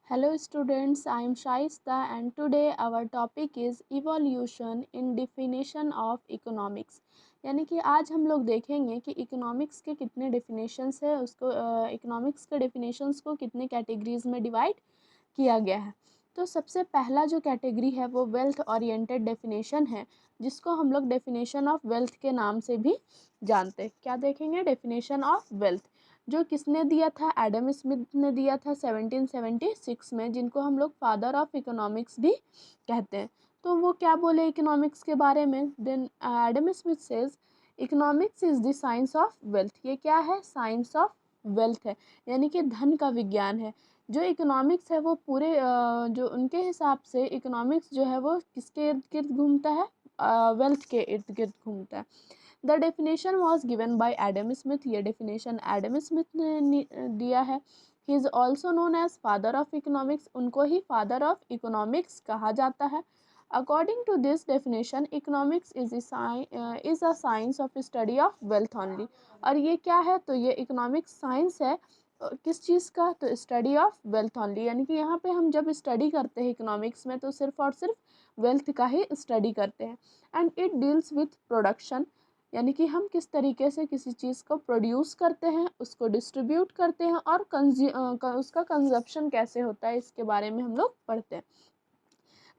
Hello students, I am Shaista and today our topic is evolution in definition of economics। यानी कि आज हम लोग देखेंगे कि इकोनॉमिक्स के कितने डेफिनेशंस है, उसको इकोनॉमिक्स के डेफिनेशंस को कितने कैटेगरीज में डिवाइड किया गया है। तो सबसे पहला जो कैटेगरी है वो वेल्थ ओरिएंटेड डेफिनेशन है, जिसको हम लोग डेफिनेशन ऑफ वेल्थ के नाम से भी जानते हैं। क्या देखेंगे? डेफिनेशन ऑफ वेल्थ, जो किसने दिया था? एडम स्मिथ ने दिया था 1776 में, जिनको हम लोग फादर ऑफ इकोनॉमिक्स भी कहते हैं। तो वो क्या बोले इकोनॉमिक्स के बारे में? Then Adam Smith says economics is the science of wealth. ये क्या है? साइंस ऑफ वेल्थ है, यानी कि धन का विज्ञान है। जो इकोनॉमिक्स है वो पूरे जो उनके हिसाब से इकोनॉमिक्स जो है वो किसके इर्द गिर्द घूमता है? वेल्थ के इर्द गिर्द घूमता है। The definition was given by Adam Smith. ये डेफिनेशन एडम स्मिथ ने दिया है। He is also known as father of economics. उनको ही फादर ऑफ इकोनॉमिक्स कहा जाता है। According to this definition economics is a science of study of wealth only. और ये क्या है? तो ये इकोनॉमिक्स साइंस है किस चीज़ का? तो स्टडी ऑफ वेल्थ ओनली। यानी कि यहाँ पे हम जब स्टडी करते हैं इकोनॉमिक्स में तो सिर्फ और सिर्फ वेल्थ का ही स्टडी करते हैं। And it deals with production, यानी कि हम किस तरीके से किसी चीज़ को प्रोड्यूस करते हैं, उसको डिस्ट्रीब्यूट करते हैं और उसका कंजप्शन कैसे होता है, इसके बारे में हम लोग पढ़ते हैं।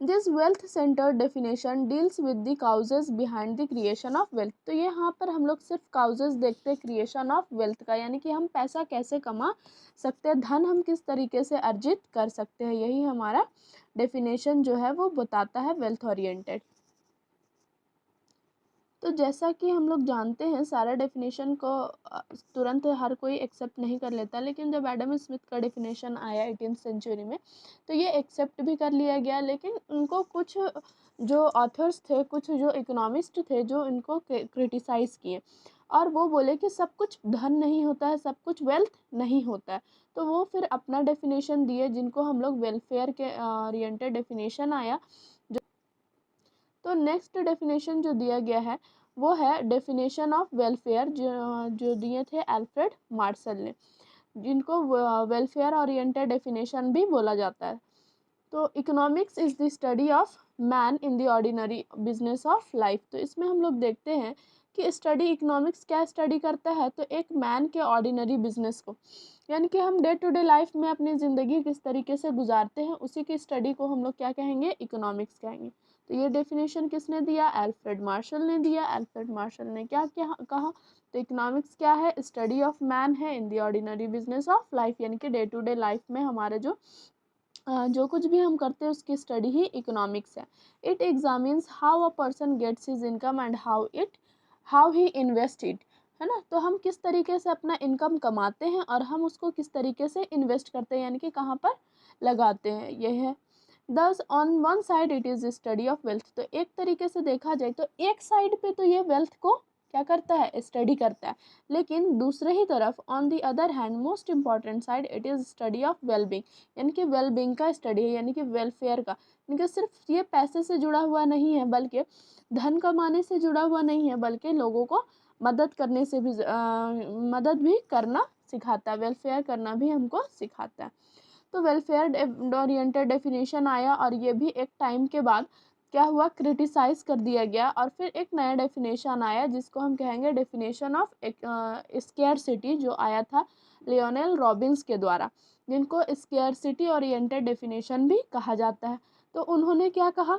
This wealth centred definition deals with the causes behind the creation of wealth. तो ये यहाँ पर हम लोग सिर्फ काउजेज देखते हैं क्रिएशन ऑफ वेल्थ का, यानी कि हम पैसा कैसे कमा सकते हैं, धन हम किस तरीके से अर्जित कर सकते हैं, यही हमारा डेफिनेशन जो है वो बताता है वेल्थ ओरिएंटेड। तो जैसा कि हम लोग जानते हैं सारा डेफिनेशन को तुरंत हर कोई एक्सेप्ट नहीं कर लेता, लेकिन जब एडम स्मिथ का डेफिनेशन आया 18th सेंचुरी में तो ये एक्सेप्ट भी कर लिया गया। लेकिन उनको कुछ जो ऑथर्स थे, कुछ जो इकोनॉमिस्ट थे, जो इनको क्रिटिसाइज़ किए और वो बोले कि सब कुछ धन नहीं होता है, सब कुछ वेल्थ नहीं होता है। तो वो फिर अपना डेफिनेशन दिए, जिनको हम लोग वेलफेयर के ओरिएंटेड डेफिनेशन आया। तो नेक्स्ट डेफिनेशन जो दिया गया है वो है डेफिनेशन ऑफ वेलफेयर, जो दिए थे अल्फ्रेड मार्शल ने, जिनको वेलफेयर ओरिएंटेड डेफिनेशन भी बोला जाता है। तो economics is the study of man in the ordinary business of life. तो इसमें हम लोग देखते हैं कि स्टडी इकोनॉमिक्स क्या स्टडी करता है? तो एक मैन के ऑर्डिनरी बिजनेस को, यानी कि हम डे टू डे लाइफ में अपनी ज़िंदगी किस तरीके से गुजारते हैं, उसी की स्टडी को हम लोग क्या कहेंगे? इकोनॉमिक्स कहेंगे। तो ये डेफिनेशन किसने दिया? अल्फ्रेड मार्शल ने दिया। अल्फ्रेड मार्शल ने क्या क्या कहा? तो इकोनॉमिक्स क्या है? स्टडी ऑफ मैन है in the ordinary business of life, यानी कि डे टू डे लाइफ में हमारे जो कुछ भी हम करते हैं उसकी स्टडी ही इकोनॉमिक्स है। It examines how a person gets his income and how he invest it, है ना। तो हम किस तरीके से अपना इनकम कमाते हैं और हम उसको किस तरीके से इन्वेस्ट करते हैं, यानी कि कहाँ पर लगाते हैं, ये है। दस on one side it is study of wealth. तो एक तरीके से देखा जाए तो एक साइड पे तो ये वेल्थ को क्या करता है? स्टडी करता है। लेकिन दूसरे ही तरफ on the other hand most important side it is study of wellbeing, यानी कि वेलबींग का स्टडी है, यानी कि वेलफेयर का। यानी कि सिर्फ ये पैसे से जुड़ा हुआ नहीं है, बल्कि धन कमाने से जुड़ा हुआ नहीं है, बल्कि लोगों को मदद करने से भी मदद भी करना सिखाता है, वेलफेयर करना भी हमको सिखाता है। तो वेलफेयर ओरिएंटेड डेफिनेशन आया और ये भी एक टाइम के बाद क्या हुआ? क्रिटिसाइज कर दिया गया और फिर एक नया डेफिनेशन आया जिसको हम कहेंगे डेफिनेशन ऑफ स्केयरसिटी, जो आया था लियोनेल रॉबिन्स के द्वारा, जिनको स्केयरसिटी ओरिएंटेड डेफिनेशन भी कहा जाता है। तो उन्होंने क्या कहा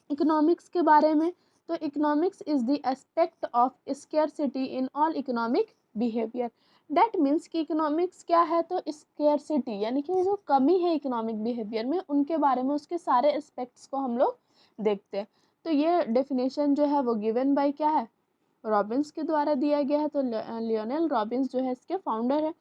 इकोनॉमिक्स के बारे में? तो economics is the aspect of scarcity in all economic behaviour. That means कि इकोनॉमिक्स क्या है? तो स्केयरसिटी, यानी कि जो कमी है इकोनॉमिक बिहेवियर में, उनके बारे में, उसके सारे एस्पेक्ट्स को हम लोग देखते हैं। तो ये डेफिनेशन जो है वो गिवन बाय क्या है? रॉबिन्स के द्वारा दिया गया है। तो लियोनेल रॉबिन्स जो है इसके फाउंडर है।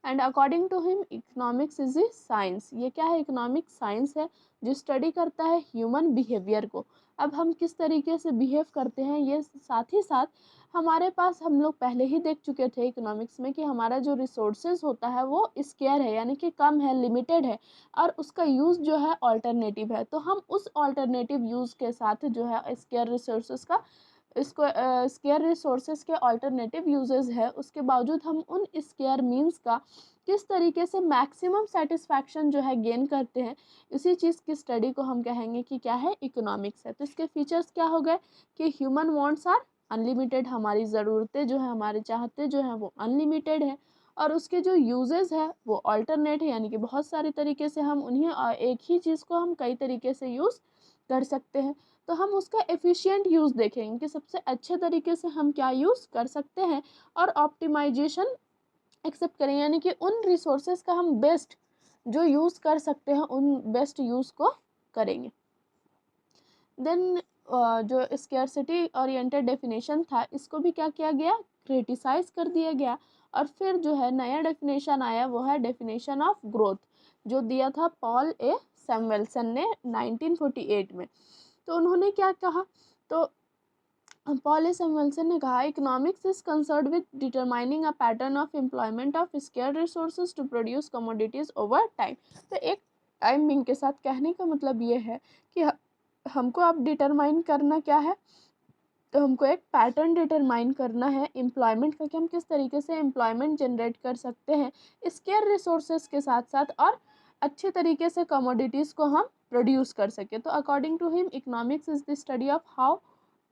And according to him economics is a science. ये क्या है? इकोनॉमिक्स साइंस है जो स्टडी करता है ह्यूमन बिहेवियर को। अब हम किस तरीके से बिहेव करते हैं, ये साथ ही साथ हमारे पास, हम लोग पहले ही देख चुके थे इकोनॉमिक्स में कि हमारा जो रिसोर्सेज होता है वो स्केयर है, यानी कि कम है, लिमिटेड है, और उसका यूज़ जो है ऑल्टरनेटिव है। तो हम उस ऑल्टरनेटिव यूज़ के साथ जो है स्केयर रिसोर्सेज का इसको स्केयर रिसोर्सेज के अल्टरनेटिव यूजेस है, उसके बावजूद हम उन स्केयर मीन्स का किस तरीके से मैक्सिमम सेटिस्फैक्शन जो है गेन करते हैं, इसी चीज़ की स्टडी को हम कहेंगे कि क्या है, इकोनॉमिक्स है। तो इसके फीचर्स क्या हो गए कि ह्यूमन वांट्स आर अनलिमिटेड, हमारी ज़रूरतें जो है, हमारे चाहते जो हैं वो अनलिमिटेड है, और उसके जो यूजेस है वो अल्टरनेट है, यानी कि बहुत सारे तरीके से हम उन्हें एक ही चीज़ को हम कई तरीके से यूज़ कर सकते हैं। तो हम उसका एफिशिएंट यूज़ देखेंगे कि सबसे अच्छे तरीके से हम क्या यूज़ कर सकते हैं, और ऑप्टिमाइजेशन एक्सेप्ट करें, यानी कि उन रिसोर्सेज का हम बेस्ट जो यूज़ कर सकते हैं उन बेस्ट यूज़ को करेंगे। देन जो स्केर्सिटी ओरिएंटेड डेफिनेशन था, इसको भी क्या किया गया, क्रिटिसाइज कर दिया गया, और फिर जो है नया डेफिनेशन आया, वो है डेफिनेशन ऑफ ग्रोथ, जो दिया था पॉल ए सैमुएल्सन ने 1948 में। तो उन्होंने क्या कहा, तो पॉल ए सैमुएल्सन ने कहा, economics is concerned with determining a pattern of employment of scarce resources to produce commodities over time. तो एक टाइमिंग के साथ कहने का मतलब ये है कि हमको अब डिटरमाइन करना क्या है, तो हमको एक पैटर्न डिटरमाइन करना है एम्प्लॉयमेंट का, कि हम किस तरीके से एम्प्लॉयमेंट जनरेट कर सकते हैं स्केयर रिसोर्सेज के साथ साथ, और अच्छे तरीके से कमोडिटीज़ को हम प्रोड्यूस कर सके। तो according to him, economics is the study of how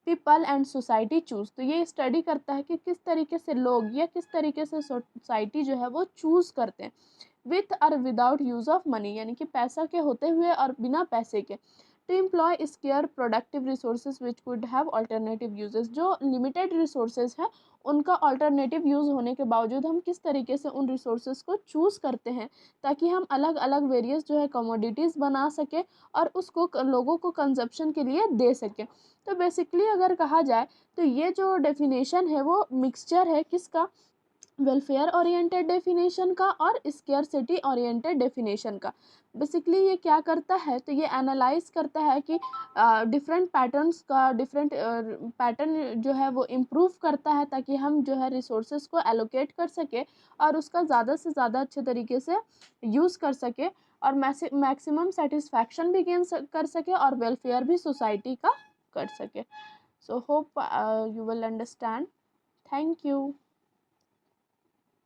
people and society choose. तो ये स्टडी करता है कि किस तरीके से लोग या किस तरीके से सोसाइटी जो है वो चूज करते हैं, विथ और विदाउट यूज ऑफ मनी, यानी कि पैसा के होते हुए और बिना पैसे के, to employ scarce productive resources which could have alternative uses. जो लिमिटेड रिसोर्सेज है उनका अल्टरनेटिव यूज़ होने के बावजूद हम किस तरीके से उन रिसोर्सेज को चूज़ करते हैं, ताकि हम अलग अलग वेरियस जो है कमोडिटीज़ बना सके और उसको लोगों को कंजप्शन के लिए दे सके। तो बेसिकली अगर कहा जाए तो ये जो डेफिनेशन है वो मिक्सचर है किसका, वेलफेयर ओरिएंटेड डेफिनेशन का और स्केर्सिटी ओरिएंटेड डेफिनेशन का। बेसिकली ये क्या करता है, तो ये एनालाइज करता है कि डिफरेंट पैटर्न्स का डिफरेंट पैटर्न जो है वो इम्प्रूव करता है, ताकि हम जो है रिसोर्सेज को एलोकेट कर सके और उसका ज़्यादा से ज़्यादा अच्छे तरीके से यूज़ कर सके, और मैक्सिमम सेटिस्फैक्शन भी गेन कर सके, और वेलफेयर भी सोसाइटी का कर सके। So hope you will understand. Thank you.